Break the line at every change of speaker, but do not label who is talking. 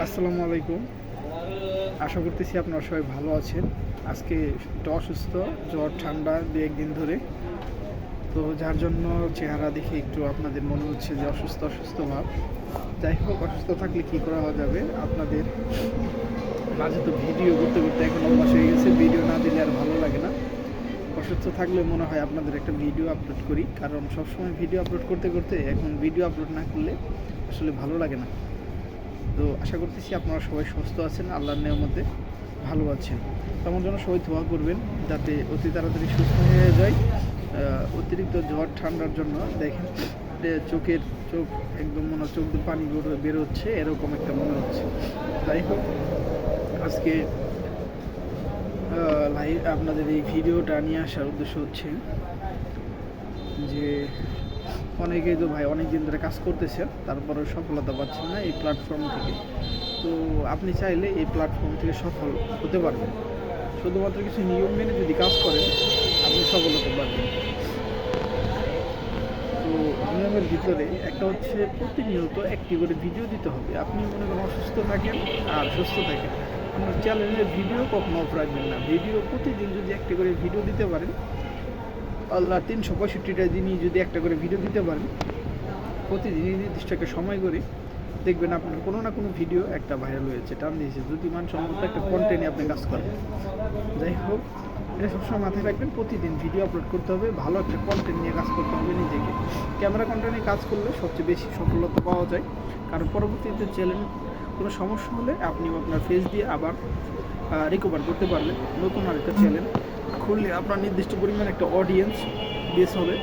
আসসালামু আলাইকুম। আশা করতেছি আপনারা সবাই ভালো আছেন। আজকে একটু অসুস্থ, জ্বর ঠান্ডা 2-1 দিন ধরে। তো যার জন্য চেহারা দেখে একটু আপনাদের মনে হচ্ছে যে অসুস্থ অসুস্থ ভাব। যাই হোক, অসুস্থ থাকলে কী করা যাবে, আপনাদের মাঝে তো ভিডিও করতে করতে এখন অভ্যাস হয়ে গেছে, ভিডিও না দিলে আর ভালো লাগে না। অসুস্থ থাকলে মনে হয় আপনাদের একটা ভিডিও আপলোড করি, কারণ সবসময় ভিডিও আপলোড করতে করতে এখন ভিডিও আপলোড না করলে আসলে ভালো লাগে না। তো আশা করতেছি আপনারা সবাই সুস্থ আছেন, আল্লাহর নেয়ামতে ভালো আছেন। তেমন যেন সবাই দোয়া করবেন যাতে অতি তাড়াতাড়ি সুস্থ হয়ে যায়। অতিরিক্ত জ্বর ঠান্ডার জন্য দেখেন চোখ একদম মনে চোখ দিয়ে পানি বেরোচ্ছে, এরকম একটা মনে হচ্ছে। যাই হোক, আজকে লাইভ আপনাদের এই ভিডিওটা নিয়ে আসার উদ্দেশ্য হচ্ছে যে অনেকেই তো ভাই অনেক দিন ধরে কাজ করতেছেন, তারপরেও সফলতা পাচ্ছেন না এই প্ল্যাটফর্ম থেকে। তো আপনি চাইলে এই প্ল্যাটফর্ম থেকে সফল হতে পারবেন। শুধুমাত্র কিছু নিয়ম মেনে যদি কাজ করেন, আপনি সফল হতে পারবেন। তো নিয়মের ভিতরে একটা হচ্ছে প্রতিনিয়ত একটি করে ভিডিও দিতে হবে। আপনি মনে করেন অসুস্থ থাকেন আর সুস্থ থাকেন, আপনার চ্যানেলের ভিডিও কখনো অফ রাখবেন না। ভিডিও প্রতিদিন যদি একটি করে ভিডিও দিতে পারেন, আল্লাহ 365টা দিনই যদি একটা করে ভিডিও দিতে পারেন, প্রতিদিনই নির্দিষ্ট একটা সময় করে, দেখবেন আপনার কোনো না কোনো ভিডিও একটা ভাইরাল হয়েছে, টান দিয়েছে, যদি মানসম্মত একটা কন্টেন্টে আপনি কাজ করেন। যাই হোক, এটা সবসময় মাথায় রাখবেন, প্রতিদিন ভিডিও আপলোড করতে হবে, ভালো একটা কন্টেন্ট নিয়ে কাজ করতে হবে নিজেকে। ক্যামেরা কন্টেন্টে কাজ করলে সবচেয়ে বেশি সফলতা পাওয়া যায়, কারণ পরবর্তীতে চ্যানেল কোনো সমস্যা হলে আপনি আপনার ফেস দিয়ে আবার রিকভার করতে পারবেন। নতুন আরেকটা চ্যানেল খুললে আপনার নির্দিষ্ট পরিমাণ একটা অডিয়েন্স বেস হবে।